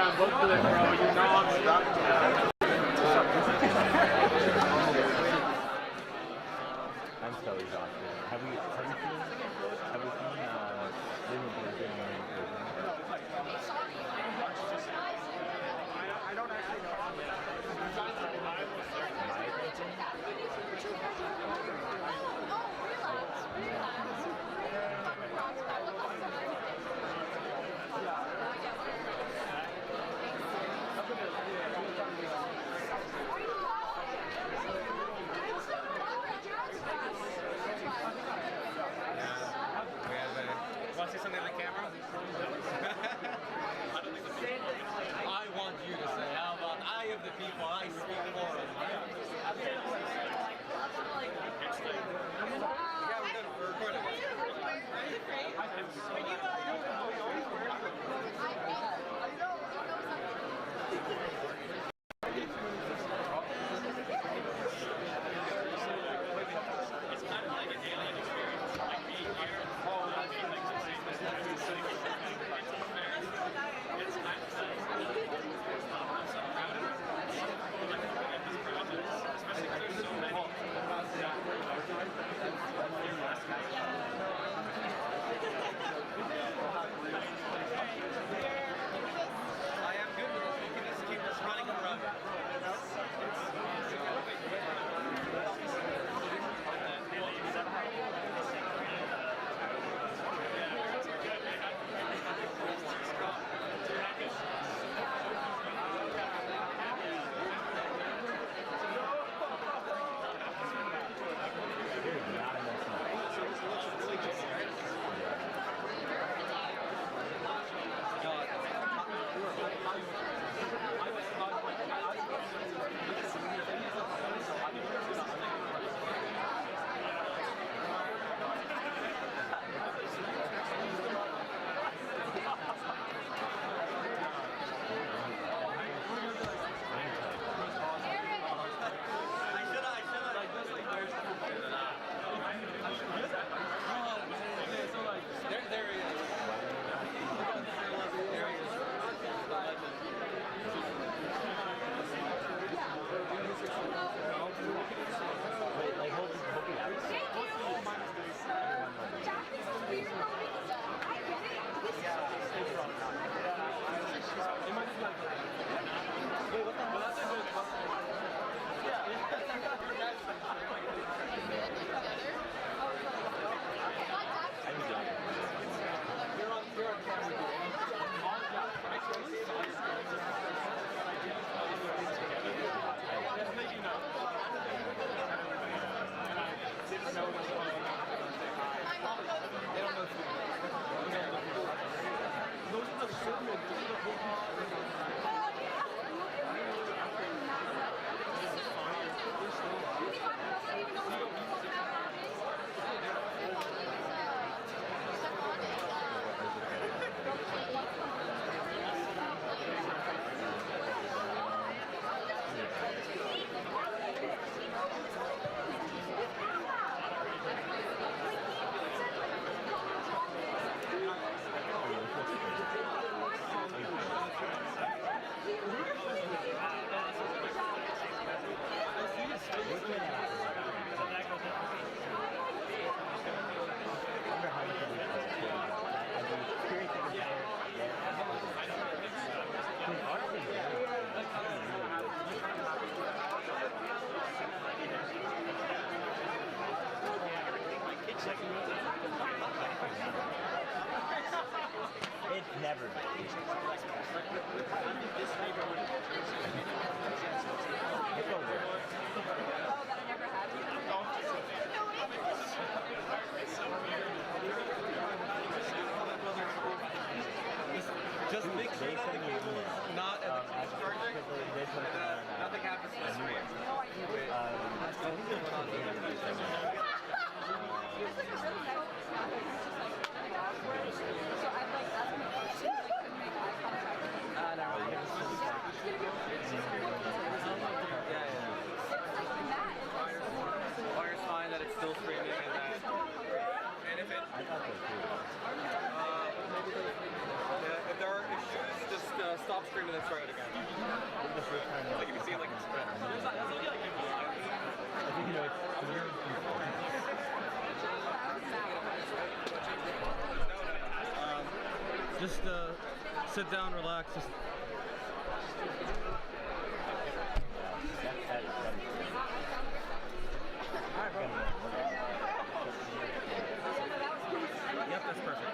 on booklet, bro. You know I'm stuck. I'm so exhausted. Have we seen Liverpool doing any I don't actually know. Want to say something on the camera? I want you to say, how about I am the people, I speak for them. Yeah, we're recording. It's kind of like an alien experience, like being here. kind of. Like if you see it like it's spread. There's not, like I think it's Just sit down, relax. Just Yep, that's perfect.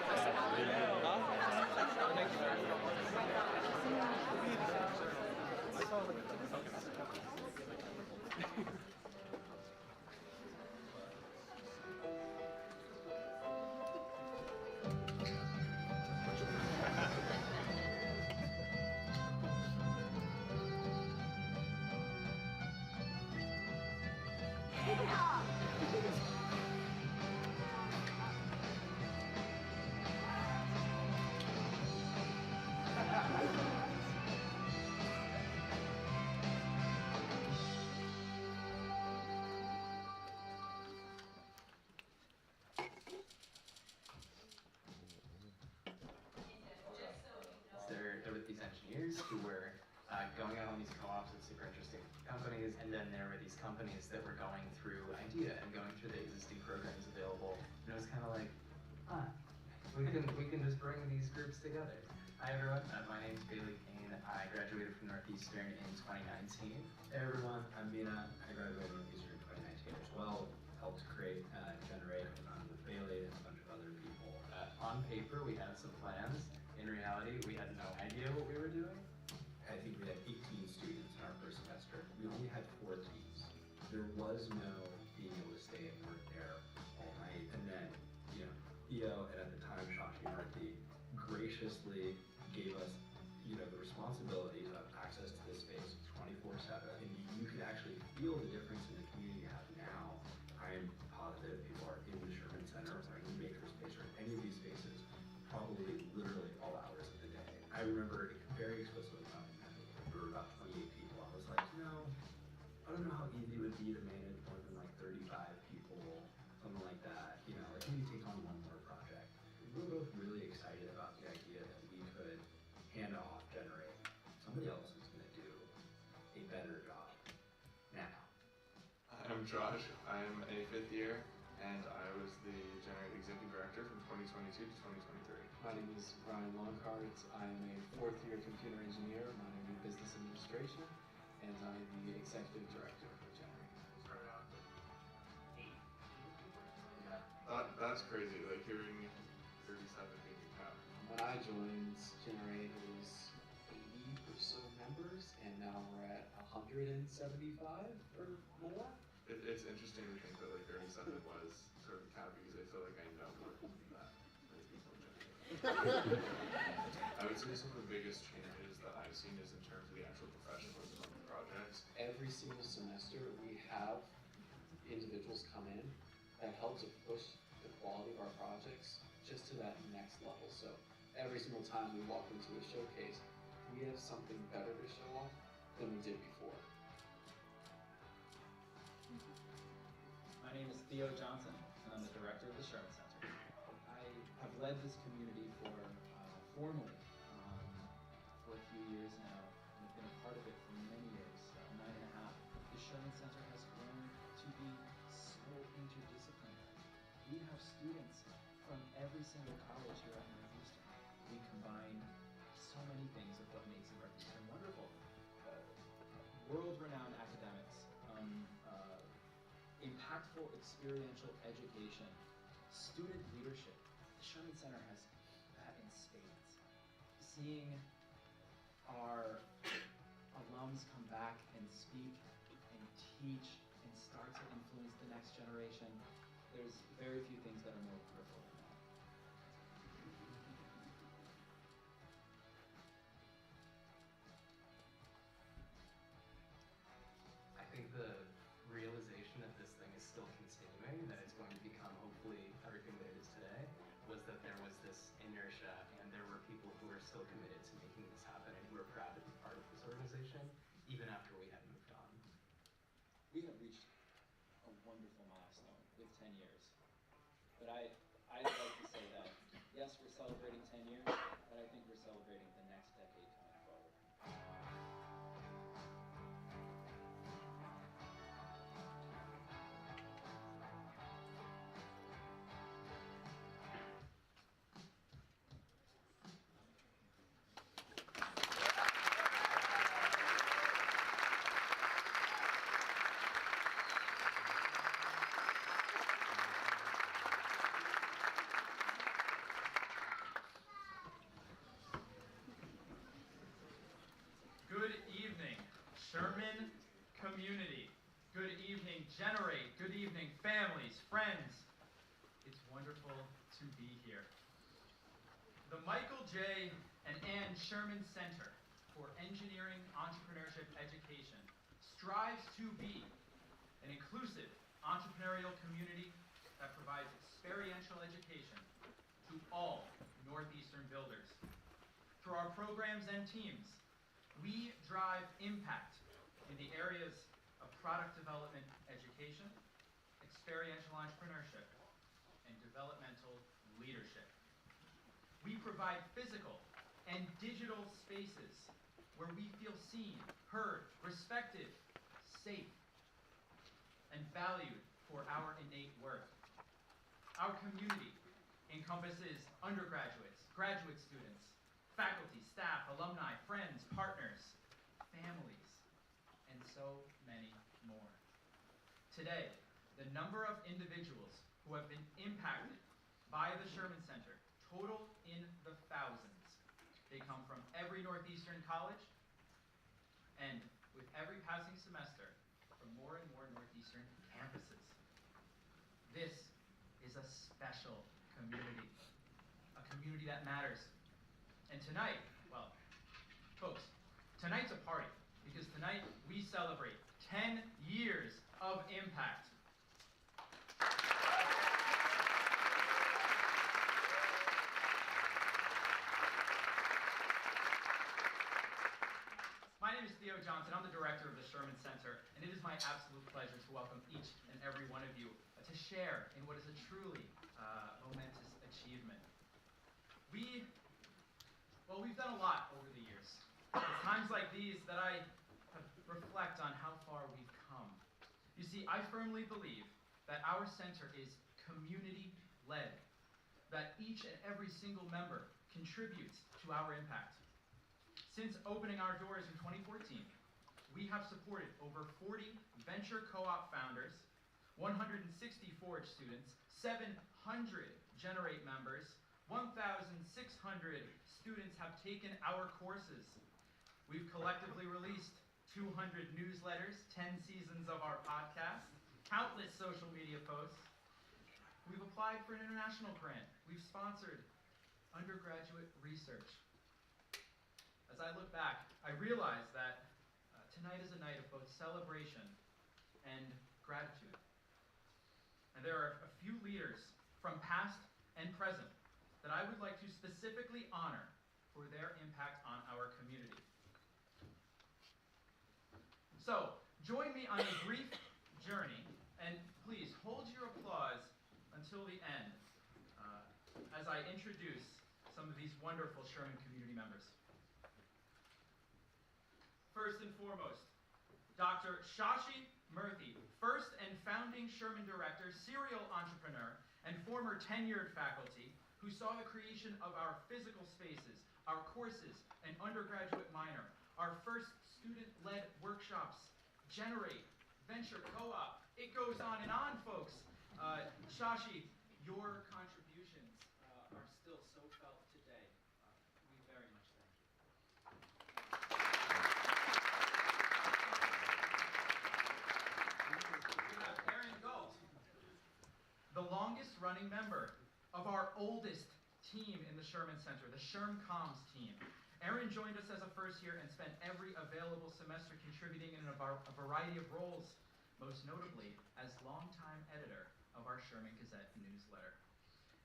There were these engineers who were going out on these co-ops with super interesting companies, and then there were these companies that were going through IDEA and going through the existing programs available. And it was kind of like, we can just bring these groups together. Hi everyone, my name is Bailey Kane. I graduated from Northeastern in 2019. Hey everyone, I'm Mina. I graduated from Northeastern in 2019 as well. Helped create, generate, and with Bailey and a bunch of other people. On paper, we had some plans. In reality, we had no idea what we were doing. I think we had 18 students in our first semester. We only had 4 teams. There was no being able to stay and work there all night. And then, Theo, and at the time, Shashi Murthy, graciously gave us, the responsibility to have access to this space 24/7. And you can actually feel the difference in the community you have now. I am positive people are in the Sherman Center or in the makerspace or in any of these spaces, probably literally all hours of the day. I remember very explicitly telling them, we were about 28 people. I was like, I don't know how easy it would be to manage more than like 35 people, something like that. Like maybe take on one more project. We were both really excited about the idea that we could hand off, generate. Somebody else is going to do a better job now. I'm Josh. I'm a 5th year, and I was the Generate Executive Director from 2022 to 2023. My name is Ryan Longcart. I'm a 4th year computer engineer, minoring in business administration, and I'm the Executive Director of Generate. That's crazy, like hearing 37 being now. When I joined Generate, it was 80 or so members, and now we're at 175 or more. It's interesting to think that like 37 was sort of the cap because I feel like I know more than that. I would say some of the biggest changes that I've seen is in terms of the actual professionalism of the projects. Every single semester we have individuals come in that help to push the quality of our projects just to that next level. So every single time we walk into a showcase, we have something better to show off than we did before. My name is Theo Johnson, and I'm the director of the Sherman Center. I have led this community formally for a few years now, and have been a part of it for many years, 9.5. The Sherman Center has grown to be so interdisciplinary. We have students from every single college here at Northeastern. We combine so many things of what makes Northeastern wonderful. World-renowned academics, impactful experiential education, student leadership. The Sherman Center has that in spades. Seeing our alums come back and speak and teach and start to influence the next generation, there's very few things that are more wonderful than that. I think the realization that this thing is still continuing, that it's going to become hopefully everything that it is today, was that there was this inertia and there were people who were still committed to making this happen and who were proud to be part of this organization, even after we had moved on. We have reached a wonderful milestone with 10 years. But I'd like to say that, yes, we're celebrating 10 years, but I think we're celebrating the next decade coming forward. Northeastern Community. Good evening, Generate. Good evening, families, friends. It's wonderful to be here. The Michael J. and Ann Sherman Center for Engineering Entrepreneurship Education strives to be an inclusive entrepreneurial community that provides experiential education to all Northeastern builders. Through our programs and teams, we drive impact in the areas of product development education, experiential entrepreneurship, and developmental leadership. We provide physical and digital spaces where we feel seen, heard, respected, safe, and valued for our innate worth. Our community encompasses undergraduates, graduate students, faculty, staff, alumni, friends, partners, families, and so many more. Today, the number of individuals who have been impacted by the Sherman Center total in the thousands. They come from every Northeastern college, and with every passing semester, from more and more Northeastern campuses. This is a special community, a community that matters. And tonight, well, folks, tonight's a party, because tonight we celebrate 10 years of impact. My name is Theo Johnson. I'm the director of the Sherman Center, and it is my absolute pleasure to welcome each and every one of you to share in what is a truly momentous achievement. We've done a lot over the years. It's times like these that I reflect on how far we've come. You see, I firmly believe that our center is community-led, that each and every single member contributes to our impact. Since opening our doors in 2014, we have supported over 40 venture co-op founders, 160 Forge students, 700 Generate members, 1,600 students have taken our courses. We've collectively released 200 newsletters, 10 seasons of our podcast, countless social media posts. We've applied for an international grant. We've sponsored undergraduate research. As I look back, I realize that tonight is a night of both celebration and gratitude. And there are a few leaders from past and present that I would like to specifically honor for their impact on our community. So, join me on a brief journey, and please hold your applause until the end as I introduce some of these wonderful Sherman community members. First and foremost, Dr. Shashi Murthy, first and founding Sherman director, serial entrepreneur, and former tenured faculty who saw the creation of our physical spaces, our courses, and undergraduate minor, our first student-led workshops, Generate, Venture Co-op. It goes on and on, folks. Shashi, your contributions are still so felt today. We very much thank you. We have Aaron Galt, the longest running member of our oldest team in the Sherman Center, the ShermComms team. Aaron joined us as a first year and spent every available semester contributing in a variety of roles, most notably as longtime editor of our Sherman Gazette newsletter.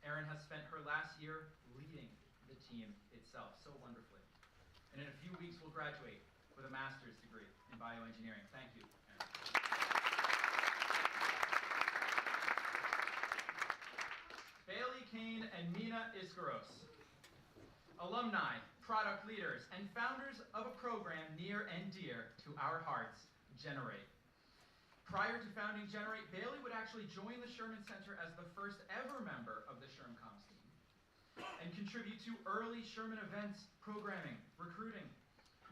Erin has spent her last year leading the team itself so wonderfully. And in a few weeks, we'll graduate with a master's degree in bioengineering. Thank you, Erin. Bailey Kane and Mina Iskaros, alumni, product leaders, and founders of a program near and dear to our hearts, Generate. Prior to founding Generate, Bailey would actually join the Sherman Center as the first ever member of the ShermComms team and contribute to early Sherman events, programming, recruiting.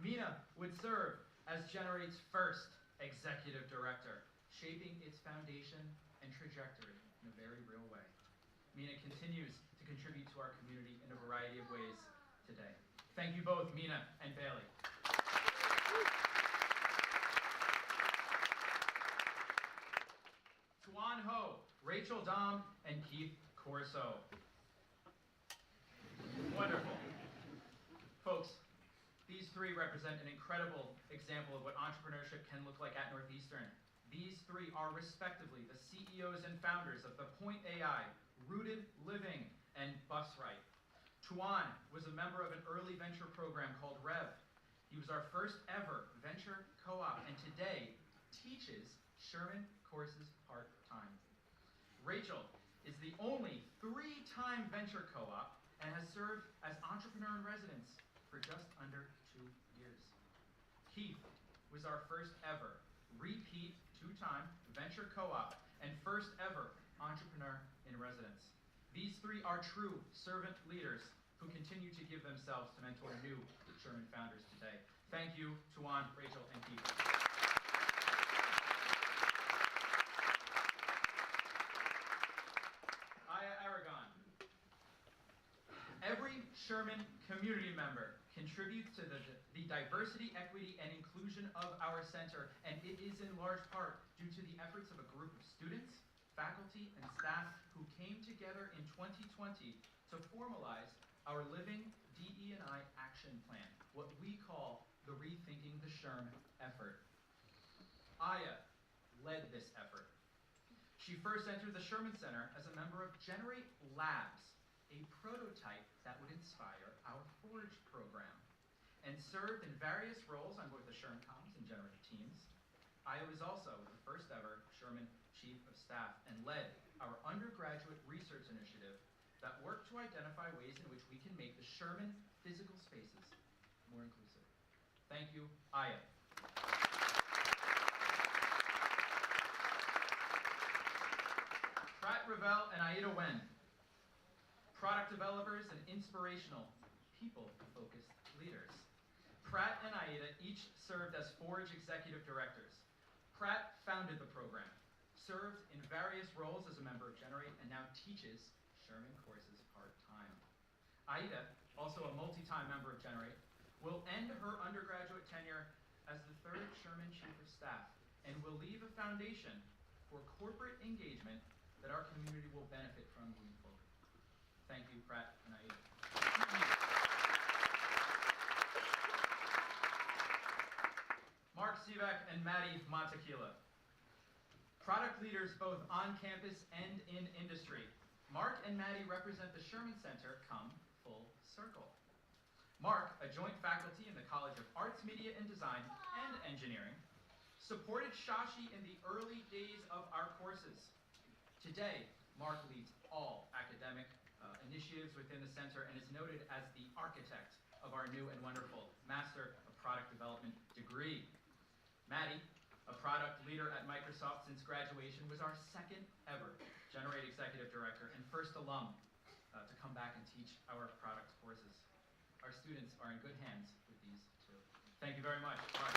Mina would serve as Generate's first executive director, shaping its foundation and trajectory in a very real way. Mina continues to contribute to our community in a variety of ways today. Thank you both, Mina and Bailey. Rachel Dom and Keith Corso. Wonderful. Folks, these three represent an incredible example of what entrepreneurship can look like at Northeastern. These three are respectively the CEOs and founders of the Point AI, Rooted Living, and Busright. Tuan was a member of an early venture program called REV. He was our first ever venture co-op and today teaches Sherman courses part-time. Rachel is the only 3-time venture co-op and has served as entrepreneur in residence for just under 2 years. Keith was our first ever repeat 2-time venture co-op and first ever entrepreneur in residence. These three are true servant leaders who continue to give themselves to mentor new Sherman founders today. Thank you, Tuan, Rachel, and Keith. Aya Aragon. Every Sherman community member contributes to the diversity, equity, and inclusion of our center, and it is in large part due to the efforts of a group of students, faculty, and staff who came together in 2020 to formalize our Living DE&I Action Plan, what we call the Rethinking the SHRM effort. Aya led this effort. She first entered the Sherman Center as a member of Generate Labs, a prototype that would inspire our Forge program, and served in various roles on both the Sherman Comms and Generate teams. Aya was also the first ever Sherman Chief of Staff and led our undergraduate research initiative that worked to identify ways in which we can make the Sherman physical spaces more inclusive. Thank you, Aya. Pratt Ravel and Aida Wen, product developers and inspirational, people-focused leaders. Pratt and Aida each served as Forge executive directors. Pratt founded the program, served in various roles as a member of Generate, and now teaches Sherman courses part-time. Aida, also a multi-time member of Generate, will end her undergraduate tenure as the 3rd Sherman Chief of Staff and will leave a foundation for corporate engagement that our community will benefit from moving forward. Thank you, Pratt and Aida. Mark Sivak and Maddie Montequila. Product leaders both on campus and in industry. Mark and Maddie represent the Sherman Center come full circle. Mark, a joint faculty in the College of Arts, Media and Design and Engineering, supported Shashi in the early days of our courses. Today, Mark leads all academic initiatives within the center and is noted as the architect of our new and wonderful Master of Product Development degree. Maddie, a product leader at Microsoft since graduation, was our 2nd ever Generate Executive Director and first alum to come back and teach our product courses. Our students are in good hands with these two. Thank you very much. Mark.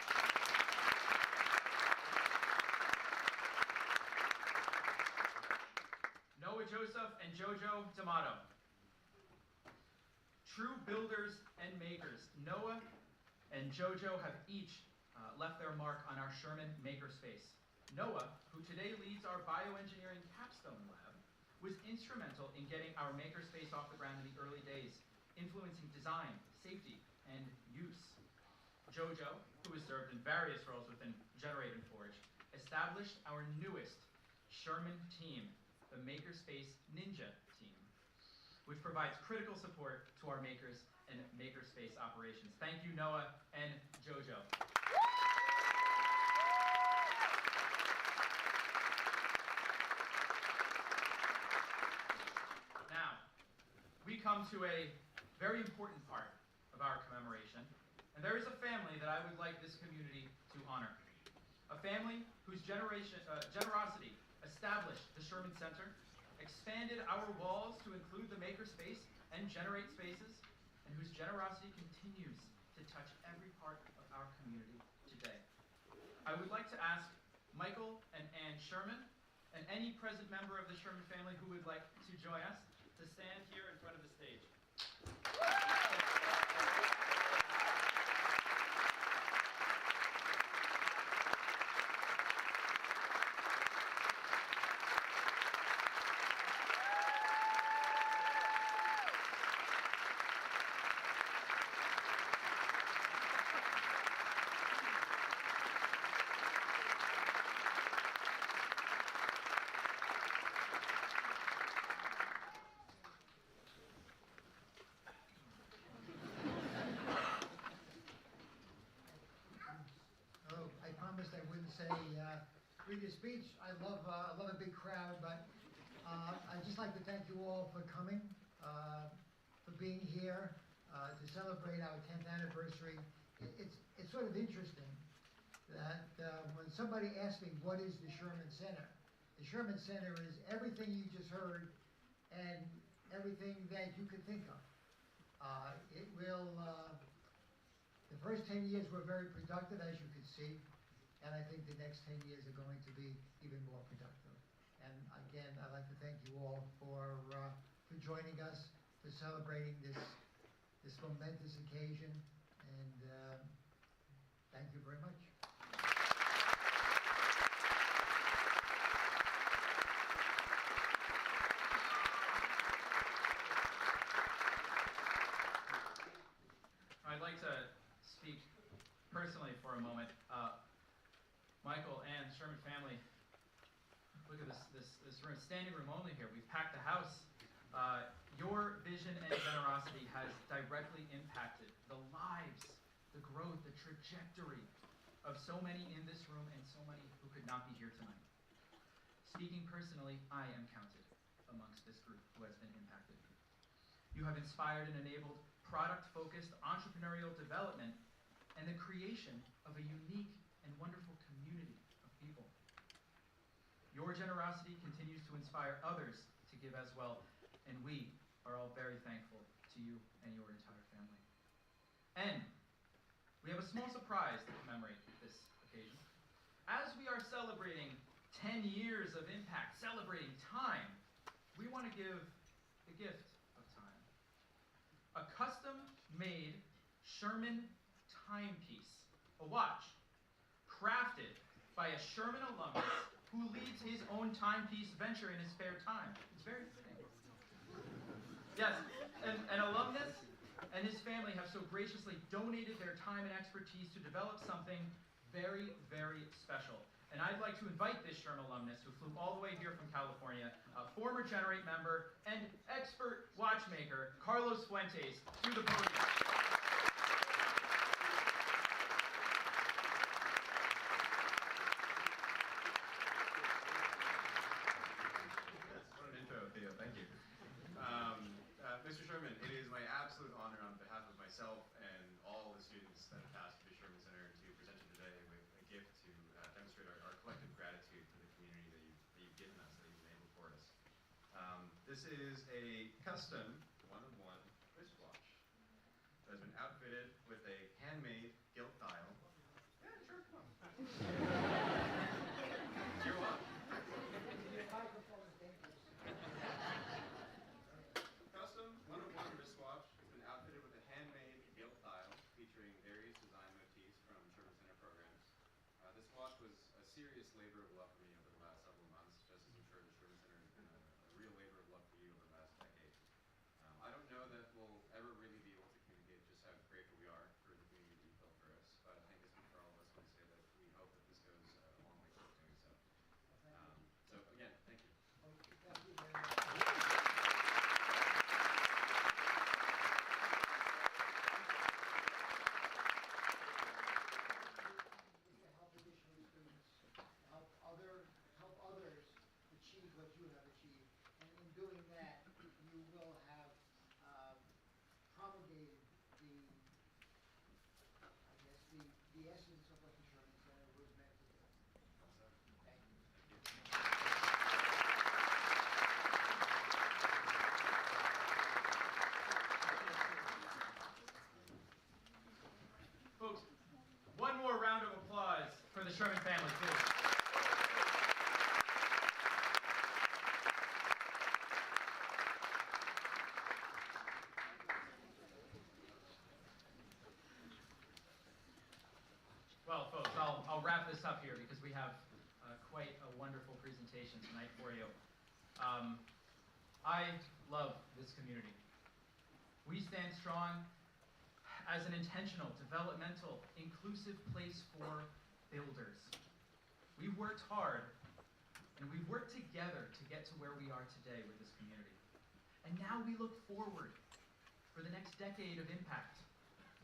Noah Joseph and Jojo D'Amato. True builders and makers, Noah and Jojo have each left their mark on our Sherman Makerspace. Noah, who today leads our bioengineering capstone lab, was instrumental in getting our makerspace off the ground in the early days, influencing design, safety, and use. Jojo, who has served in various roles within Generate and Forge, established our newest Sherman team, the Makerspace Ninja team, which provides critical support to our makers and makerspace operations. Thank you, Noah and Jojo. Now, we come to a very important part of our commemoration, and there is a family that I would like this community to honor. A family whose generosity established the Sherman Center, expanded our walls to include the makerspace and Generate spaces, and whose generosity continues to touch every part of our community today. I would like to ask Michael and Ann Sherman, and any present member of the Sherman family who would like to join us, to stand here in front of the stage. read his speech. I love a big crowd, but I'd just like to thank you all for coming, for being here to celebrate our 10th anniversary. It's sort of interesting that when somebody asks me what is the Sherman Center, the Sherman Center is everything you just heard and everything that you could think of. It will. The first 10 years were very productive, as you can see, and I think the next 10 years are going to be even more productive. And again, I'd like to thank you all for joining us, for celebrating this momentous occasion, and thank you very much. I'd like to speak personally for a moment. Michael and Sherman family, look at this room, standing room only here. We've packed the house. Your vision and generosity has directly impacted the lives, the growth, the trajectory of so many in this room and so many who could not be here tonight. Speaking personally, I am counted amongst this group who has been impacted. You have inspired and enabled product-focused entrepreneurial development and the creation of a unique and wonderful community of people. Your generosity continues to inspire others to give as well, and we are all very thankful to you and your entire family. And we have a small surprise to commemorate this occasion. As we are celebrating 10 years of impact, celebrating time, we want to give the gift of time. A custom-made Sherman timepiece, a watch, crafted by a Sherman alumnus who leads his own timepiece venture in his spare time. It's very fitting. Yes, an alumnus and his family have so graciously donated their time and expertise to develop something very, very special. And I'd like to invite this Sherman alumnus who flew all the way here from California, a former Generate member and expert watchmaker, Carlos Fuentes, to the podium. What an intro, Theo. Thank you. Mr. Sherman, it is my absolute honor on behalf of myself and all the students that have passed through the Sherman Center to present you today with a gift to demonstrate our collective gratitude to the community that you've given us, that you've enabled for us. This is a custom one-of-one wristwatch that has been outfitted with a handmade gilt dial. Yeah, sure, come on. You're welcome. Custom one-of-one wristwatch has been outfitted with a handmade gilt dial featuring various design motifs from Sherman Center programs. This watch was a serious labor of love for me over the last several months, just as I'm sure the Sherman Center has been a real labor of love for you over the last decade. I don't know that we'll ever really be able to communicate just how grateful we are for the community that you built for us, but I think I speak for all of us when I say that we hope that this goes a long way towards doing so. So again, thank you. Thank you very much. Help others achieve what you have achieved, and in doing that, you will have promulgated the essence of what the Sherman Center was meant to do. Thank you. Folks, one more round of applause for the Sherman family, please. Well, folks, I'll wrap this up here because we have quite a wonderful presentation tonight for you. I love this community. We stand strong as an intentional, developmental, inclusive place for builders. We've worked hard and we've worked together to get to where we are today with this community. And now we look forward for the next decade of impact,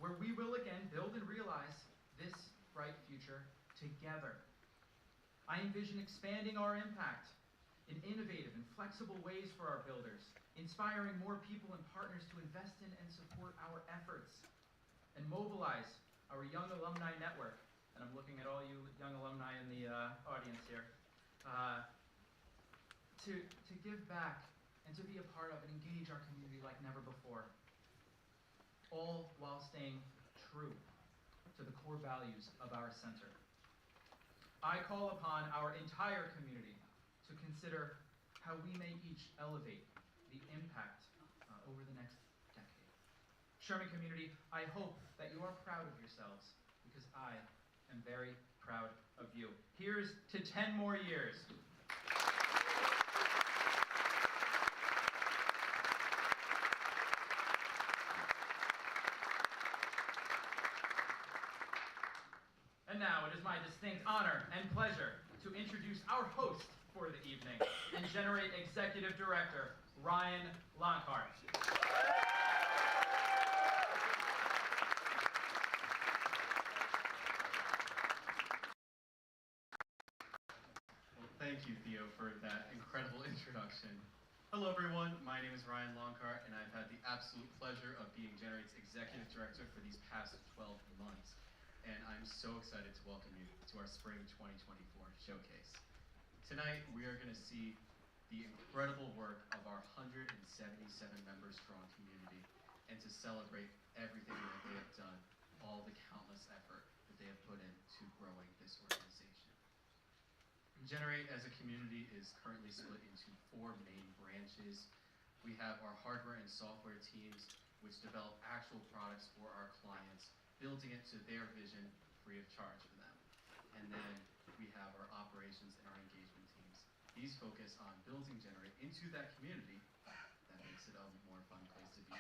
where we will again build and realize this bright future together. I envision expanding our impact in innovative and flexible ways for our builders, inspiring more people and partners to invest in and support our efforts, and mobilize our young alumni network, and I'm looking at all you young alumni in the audience here, to give back and to be a part of and engage our community like never before, all while staying true to the core values of our center. I call upon our entire community to consider how we may each elevate the impact over the next decade. Sherman Community, I hope that you are proud of yourselves, because I am very proud of you. Here's to 10 more years. And now it is my distinct honor and pleasure to introduce our host for the evening, Engineering Executive Director, Ryan Lockhart. Well, thank you, Theo, for that incredible introduction. Hello, everyone. My name is Ryan Lockhart, and I've had the absolute pleasure of being Generate's Executive Director for these past 12 months. And I'm so excited to welcome you to our Spring 2024 showcase. Tonight, we are going to see the incredible work of our 177 member strong community, and to celebrate everything that they have done, all the countless effort that they have put into growing this organization. Generate as a community is currently split into 4 main branches. We have our hardware and software teams, which develop actual products for our clients, building it to their vision free of charge for them. And then we have our operations and our engagement teams. These focus on building Generate into that community that makes it a more fun place to be.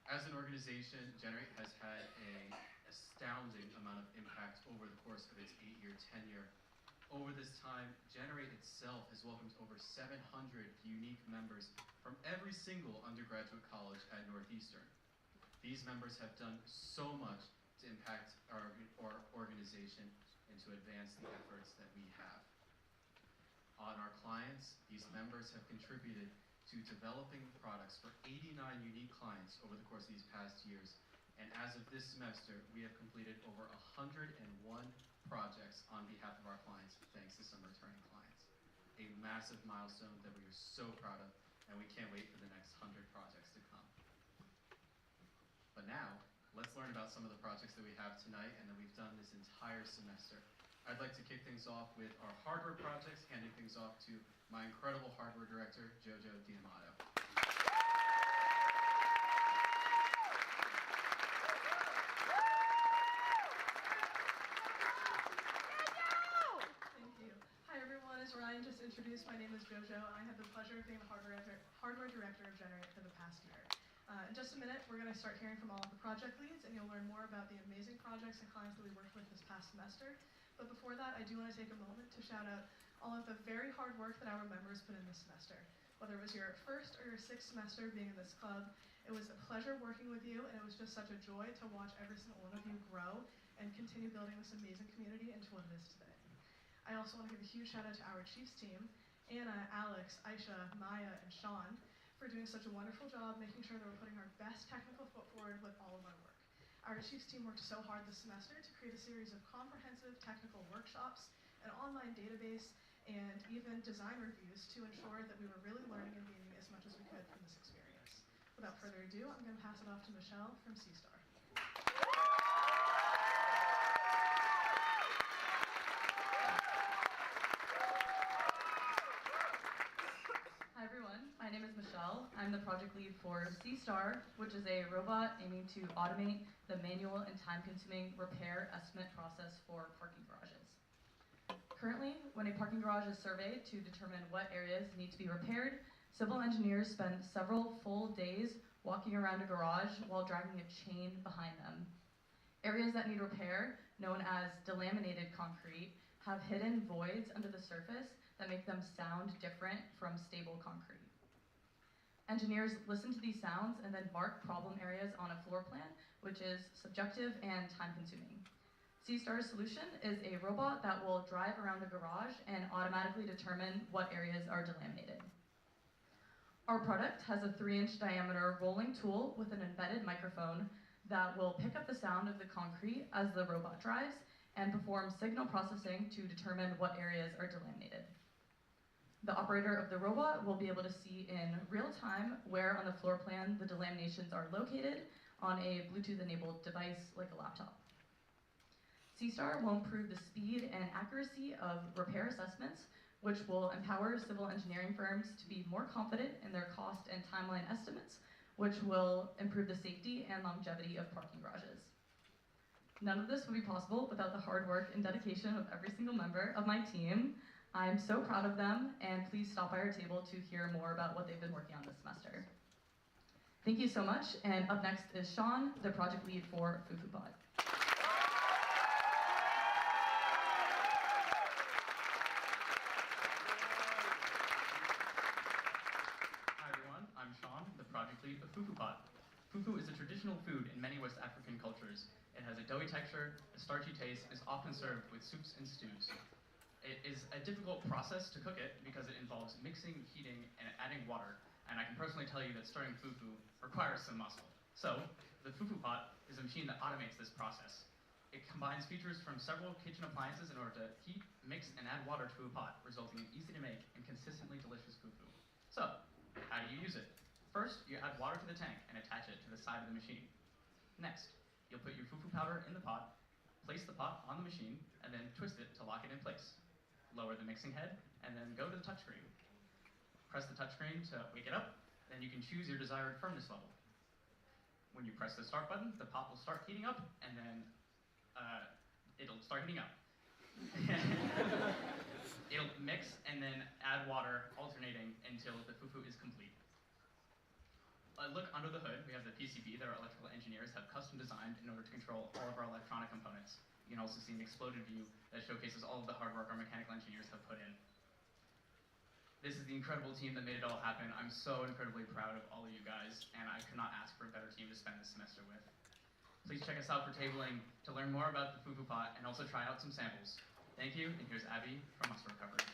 As an organization, Generate has had an astounding amount of impact over the course of its 8-year tenure. Over this time, Generate itself has welcomed over 700 unique members from every single undergraduate college at Northeastern. These members have done so much to impact our organization and to advance the efforts that we have. On our clients, these members have contributed to developing products for 89 unique clients over the course of these past years. And as of this semester, we have completed over 101 projects on behalf of our clients, thanks to some returning clients. A massive milestone that we are so proud of, and we can't wait for the next 100 projects to come. But now, let's learn about some of the projects that we have tonight and that we've done this entire semester. I'd like to kick things off with our hardware projects, handing things off to my incredible hardware director, Jojo D'Amato. As Ryan just introduced, my name is Jojo. I have the pleasure of being the hardware director of Generate for the past year. In just a minute, we're going to start hearing from all of the project leads, and you'll learn more about the amazing projects and clients that we worked with this past semester. But before that, I do want to take a moment to shout out all of the very hard work that our members put in this semester. Whether it was your first or your 6th semester being in this club, it was a pleasure working with you, and it was just such a joy to watch every single one of you grow and continue building this amazing community into what it is today. I also want to give a huge shout out to our Chiefs team, Anna, Alex, Aisha, Maya, and Sean, for doing such a wonderful job making sure that we're putting our best technical foot forward with all of our work. Our Chiefs team worked so hard this semester to create a series of comprehensive technical workshops, an online database, and even design reviews to ensure that we were really learning and gaining as much as we could from this experience. Without further ado, I'm going to pass it off to Michelle from C-Star. Hi everyone, my name is Michelle. I'm the project lead for C-Star, which is a robot aiming to automate the manual and time-consuming repair estimate process for parking garages. Currently, when a parking garage is surveyed to determine what areas need to be repaired, civil engineers spend several full days walking around a garage while dragging a chain behind them. Areas that need repair, known as delaminated concrete, have hidden voids under the surface that make them sound different from stable concrete. Engineers listen to these sounds and then mark problem areas on a floor plan, which is subjective and time-consuming. C-Star's solution is a robot that will drive around a garage and automatically determine what areas are delaminated. Our product has a 3-inch diameter rolling tool with an embedded microphone that will pick up the sound of the concrete as the robot drives and perform signal processing to determine what areas are delaminated. The operator of the robot will be able to see in real time where on the floor plan the delaminations are located on a Bluetooth-enabled device like a laptop. C-Star will improve the speed and accuracy of repair assessments, which will empower civil engineering firms to be more confident in their cost and timeline estimates, which will improve the safety and longevity of parking garages. None of this would be possible without the hard work and dedication of every single member of my team. I'm so proud of them, and please stop by our table to hear more about what they've been working on this semester. Thank you so much, and up next is Sean, the project lead for FufuPod. I'm Sean, the project lead of FufuPod. Fufu is a traditional food in many West African cultures. It has a doughy texture, a starchy taste, and is often served with soups and stews. It is a difficult process to cook it because it involves mixing, heating, and adding water, and I can personally tell you that stirring fufu requires some muscle. So, the FufuPod is a machine that automates this process. It combines features from several kitchen appliances in order to heat, mix, and add water to a pot, resulting in easy to make and consistently delicious fufu. So, how do you use it? First, you add water to the tank and attach it to the side of the machine. Next, you'll put your fufu powder in the pot, place the pot on the machine, and then twist it to lock it in place. Lower the mixing head, and then go to the touchscreen. Press the touchscreen to wake it up, then you can choose your desired firmness level. When you press the start button, the pot will start heating up, and then it'll start heating up. It'll mix and then add water, alternating until the fufu is complete. Look under the hood. We have the PCB that our electrical engineers have custom designed in order to control all of our electronic components. You can also see an exploded view that showcases all of the hard work our mechanical engineers have put in. This is the incredible team that made it all happen. I'm so incredibly proud of all of you guys, and I could not ask for a better team to spend this semester with. Please check us out for tabling to learn more about the FufuPod and also try out some samples. Thank you, and here's Abby from Muscle Recovery.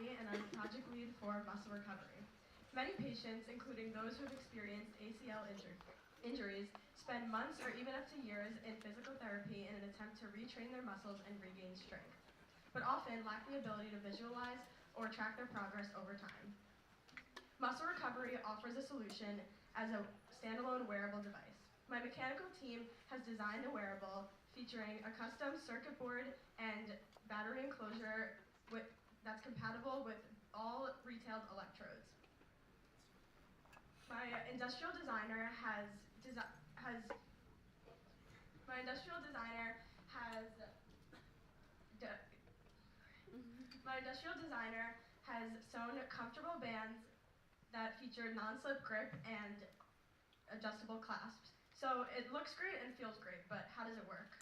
And I'm the project lead for muscle recovery. Many patients, including those who have experienced ACL injuries, spend months or even up to years in physical therapy in an attempt to retrain their muscles and regain strength, but often lack the ability to visualize or track their progress over time. Muscle recovery offers a solution as a standalone wearable device. My mechanical team has designed a wearable featuring a custom circuit board and battery enclosure that's compatible with all retailed electrodes. My industrial designer has sewn comfortable bands that feature non-slip grip and adjustable clasps. So it looks great and feels great, but how does it work?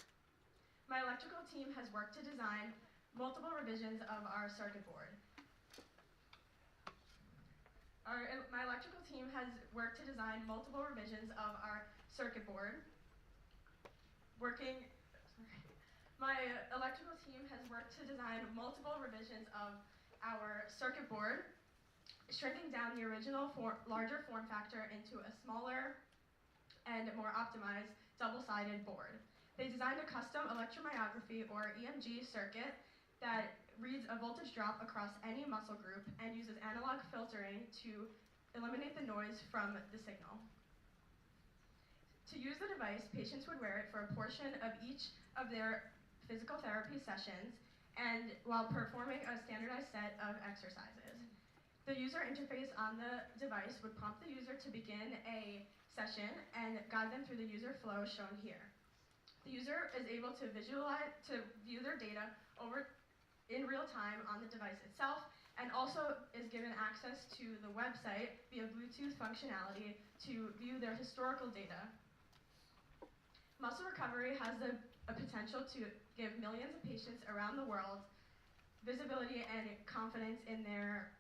My electrical team has worked to design multiple revisions of our circuit board. My electrical team has worked to design multiple revisions of our circuit board. My electrical team has worked to design multiple revisions of our circuit board, shrinking down the original larger form factor into a smaller and more optimized double-sided board. They designed a custom electromyography or EMG circuit that reads a voltage drop across any muscle group and uses analog filtering to eliminate the noise from the signal. To use the device, patients would wear it for a portion of each of their physical therapy sessions and while performing a standardized set of exercises. The user interface on the device would prompt the user to begin a session and guide them through the user flow shown here. The user is able to view their data in real time on the device itself, and also is given access to the website via Bluetooth functionality to view their historical data. Muscle recovery has a potential to give millions of patients around the world visibility and confidence in their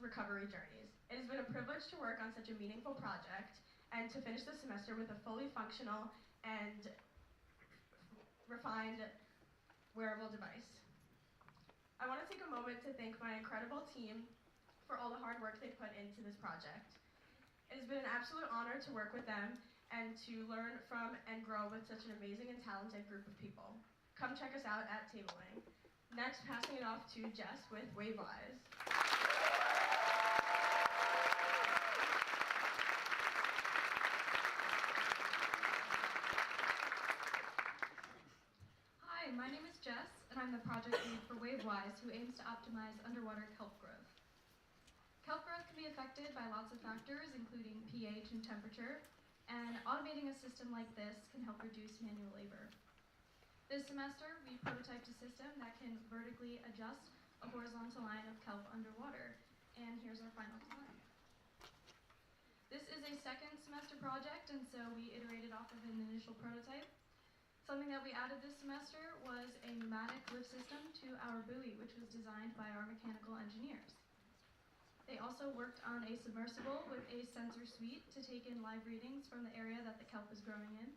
recovery journeys. It has been a privilege to work on such a meaningful project and to finish the semester with a fully functional and refined wearable device. I want to take a moment to thank my incredible team for all the hard work they put into this project. It has been an absolute honor to work with them and to learn from and grow with such an amazing and talented group of people. Come check us out at Tabling. Next, passing it off to Jess with WaveWise. Hi, my name is Jess, and I'm the project lead for WaveWise, who aims to optimize underwater kelp growth. Kelp growth can be affected by lots of factors, including pH and temperature, and automating a system like this can help reduce manual labor. This semester, we prototyped a system that can vertically adjust a horizontal line of kelp underwater, and here's our final design. This is a second semester project, and so we iterated off of an initial prototype. Something that we added this semester was a pneumatic lift system to our buoy, which was designed by our mechanical engineers. They also worked on a submersible with a sensor suite to take in live readings from the area that the kelp is growing in.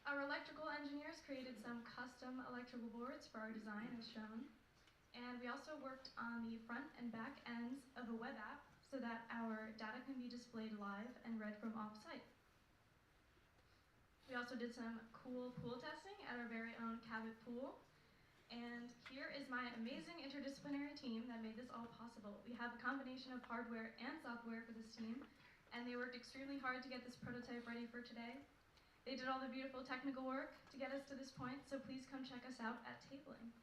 Our electrical engineers created some custom electrical boards for our design as shown. And we also worked on the front and back ends of a web app so that our data can be displayed live and read from off-site. We also did some cool pool testing at our very own Cabot pool. And here is my amazing interdisciplinary team that made this all possible. We have a combination of hardware and software for this team, and they worked extremely hard to get this prototype ready for today. They did all the beautiful technical work to get us to this point, so please come check us out at Tabling.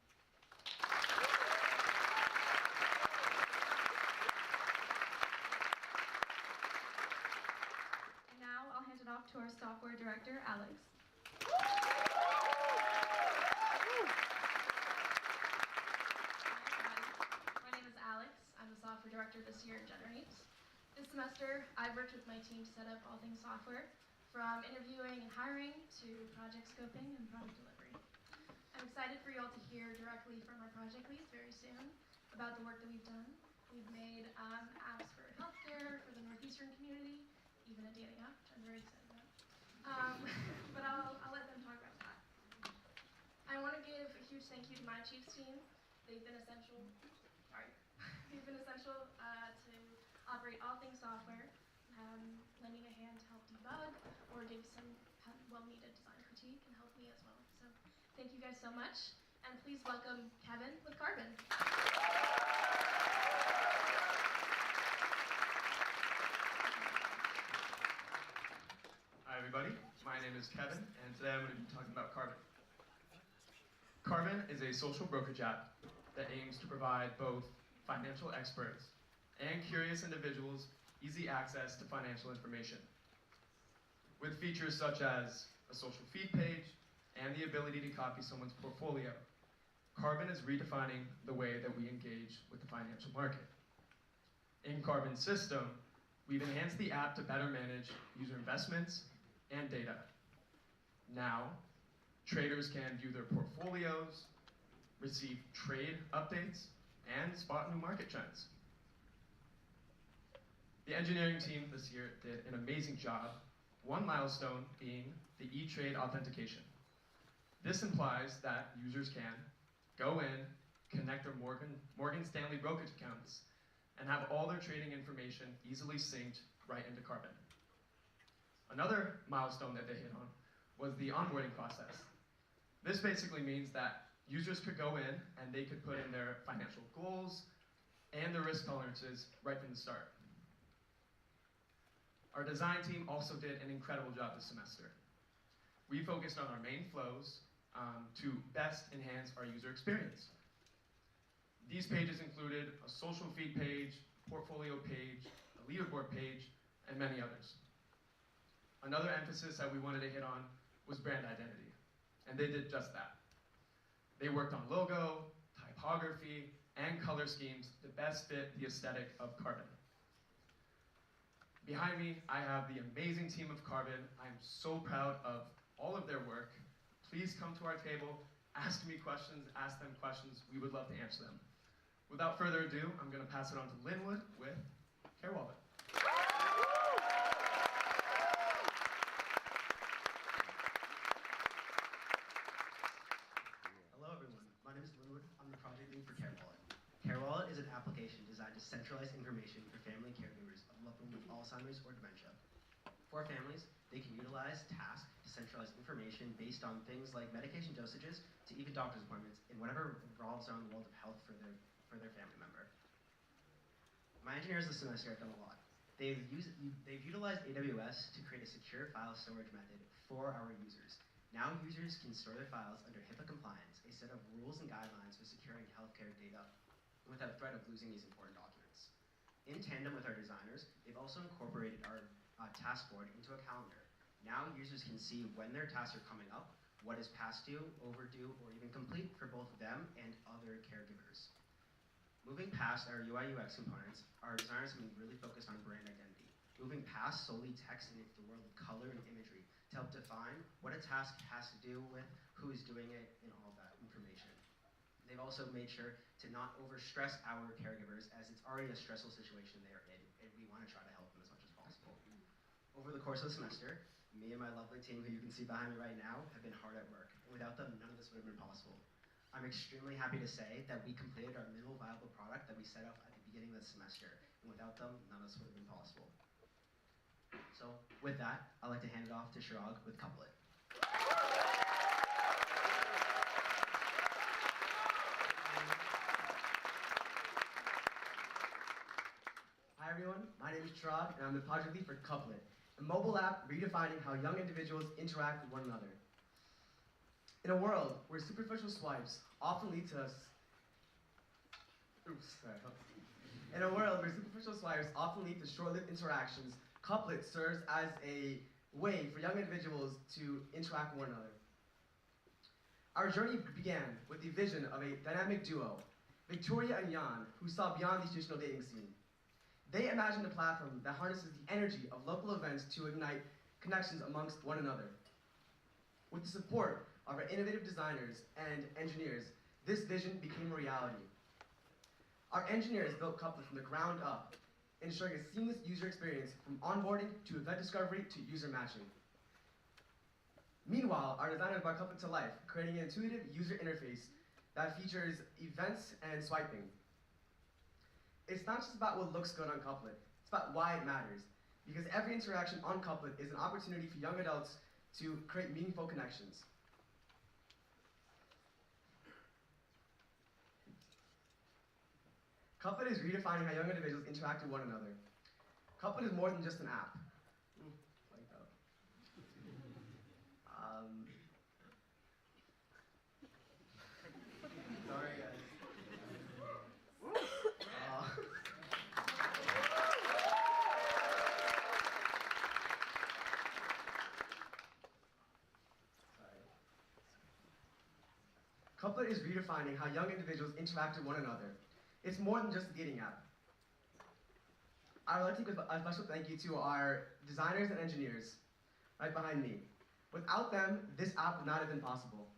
And now I'll hand it off to our software director, Alex. My name is Alex. I'm the software director this year at Generate. This semester, I've worked with my team to set up all things software, from interviewing and hiring to project scoping and product delivery. I'm excited for you all to hear directly from our project leads very soon about the work that we've done. We've made apps for healthcare, for the Northeastern community, even a dating app, which I'm very excited about. But I'll let them talk about that. I want to give a huge thank you to my Chiefs team. They've been essential, they've been essential to operate all things software, lending a hand to help debug or give some well-needed design critique and help me as well. So thank you guys so much, and please welcome Kevin with Carbon. Hi everybody, my name is Kevin, and today I'm going to be talking about Carbon. Carbon is a social brokerage app that aims to provide both financial experts and curious individuals easy access to financial information. With features such as a social feed page and the ability to copy someone's portfolio, Carbon is redefining the way that we engage with the financial market. In Carbon's system, we've enhanced the app to better manage user investments and data. Now, traders can view their portfolios, receive trade updates, and spot new market trends. The engineering team this year did an amazing job, one milestone being the E-Trade authentication. This implies that users can go in, connect their Morgan Stanley brokerage accounts, and have all their trading information easily synced right into Carbon. Another milestone that they hit on was the onboarding process. This basically means that users could go in and they could put in their financial goals and their risk tolerances right from the start. Our design team also did an incredible job this semester. We focused on our main flows to best enhance our user experience. These pages included a social feed page, portfolio page, a leaderboard page, and many others. Another emphasis that we wanted to hit on was brand identity, and they did just that. They worked on logo, typography, and color schemes to best fit the aesthetic of Carbon. Behind me, I have the amazing team of Carbon. I'm so proud of all of their work. Please come to our table ask me questions, ask them questions. We would love to answer them. Without further ado, I'm going to pass it on to Linwood with Care Wallet. Hello everyone, my name is Linwood. I'm the project lead for Care Wallet. Care Wallet is an application designed to centralize information for family caregivers of loved ones with Alzheimer's or dementia. For families, they can utilize tasks to centralize information based on things like medication dosages to even doctor's appointments and whatever revolves around the world of health for their family member. My engineers this semester have done a lot. They've utilized AWS to create a secure file storage method for our users. Now users can store their files under HIPAA compliance, a set of rules and guidelines for securing healthcare data without threat of losing these important documents. In tandem with our designers, they've also incorporated our task board into a calendar. Now users can see when their tasks are coming up, what is past due, overdue, or even complete for both them and other caregivers. Moving past our UI UX components, our designers have been really focused on brand identity, moving past solely text and into the world of color and imagery to help define what a task has to do with, who is doing it, and all of that information. They've also made sure to not overstress our caregivers, as it's already a stressful situation they are in, and we want to try to help them as much as possible. Over the course of the semester, me and my lovely team, who you can see behind me right now, have been hard at work, and without them, none of this would have been possible. I'm extremely happy to say that we completed our minimal viable product that we set up at the beginning of the semester, and without them, none of this would have been possible. So, with that, I'd like to hand it off to Shirag with Couplet. Hi everyone, my name is Shirag, and I'm the project lead for Couplet, a mobile app redefining how young individuals interact with one another. In a world where superficial swipes often lead to short-lived interactions, Couplet serves as a way for young individuals to interact with one another. Our journey began with the vision of a dynamic duo, Victoria and Jan, who saw beyond the traditional dating scene. They imagined a platform that harnesses the energy of local events to ignite connections amongst one another. With the support of our innovative designers and engineers, this vision became a reality. Our engineers built Couplet from the ground up, ensuring a seamless user experience from onboarding to event discovery to user matching. Meanwhile, our designers brought Couplet to life, creating an intuitive user interface that features events and swiping. It's not just about what looks good on Couplet, it's about why it matters. Because every interaction on Couplet is an opportunity for young adults to create meaningful connections. Couplet is redefining how young individuals interact with one another. Couplet is more than just an app. Sorry guys. Couplet is redefining how young individuals interact with one another. It's more than just a dating app. I would like to give a special thank you to our designers and engineers right behind me. Without them, this app would not have been possible.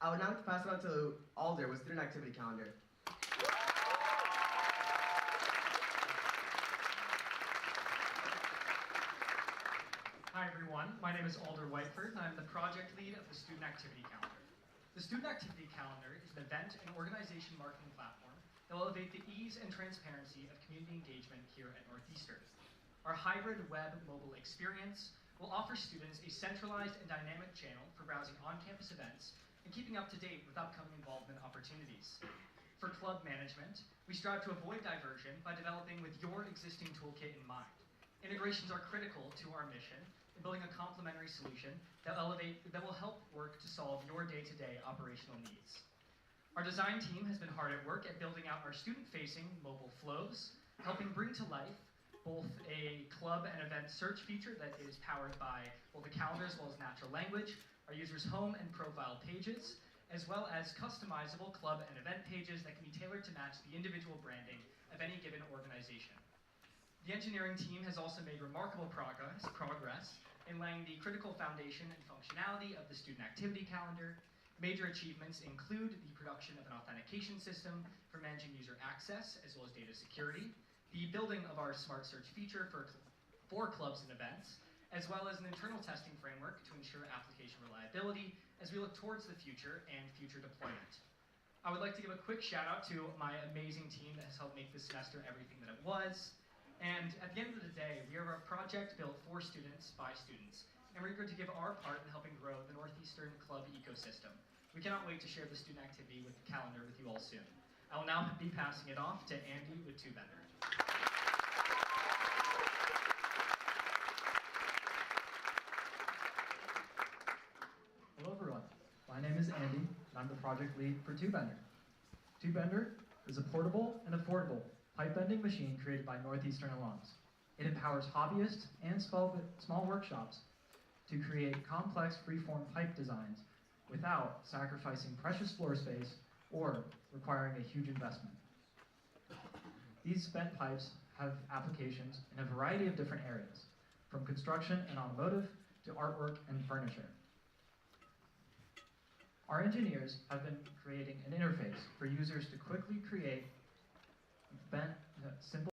I would now like to pass it on to Alder with Student Activity Calendar. Hi everyone, my name is Alder Whiteford, and I'm the project lead of the Student Activity Calendar. The Student Activity Calendar is an event and organization marketing platform that will elevate the ease and transparency of community engagement here at Northeastern. Our hybrid web mobile experience will offer students a centralized and dynamic channel for browsing on-campus events and keeping up to date with upcoming involvement opportunities. For club management, we strive to avoid diversion by developing with your existing toolkit in mind. Integrations are critical to our mission in building a complementary solution that will help work to solve your day-to-day operational needs. Our design team has been hard at work at building out our student-facing mobile flows, helping bring to life both a club and event search feature that is powered by both the calendar as well as natural language, our users' home and profile pages, as well as customizable club and event pages that can be tailored to match the individual branding of any given organization. The engineering team has also made remarkable progress in laying the critical foundation and functionality of the student activity calendar, Major achievements include the production of an authentication system for managing user access as well as data security, the building of our Smart Search feature for clubs and events, as well as an internal testing framework to ensure application reliability as we look towards the future and future deployment. I would like to give a quick shout out to my amazing team that has helped make this semester everything that it was. And at the end of the day, we are a project built for students by students, and we're eager to give our part in helping grow the Northeastern club ecosystem. We cannot wait to share the student activity with the calendar with you all soon. I will now be passing it off to Andy with TubeVendor. Hello everyone, my name is Andy, and I'm the project lead for TubeVendor. TubeVendor is a portable and affordable pipe bending machine created by Northeastern alums. It empowers hobbyists and small workshops to create complex freeform pipe designs without sacrificing precious floor space or requiring a huge investment. These bent pipes have applications in a variety of different areas, from construction and automotive to artwork and furniture. Our engineers have been creating an interface for users to quickly create simple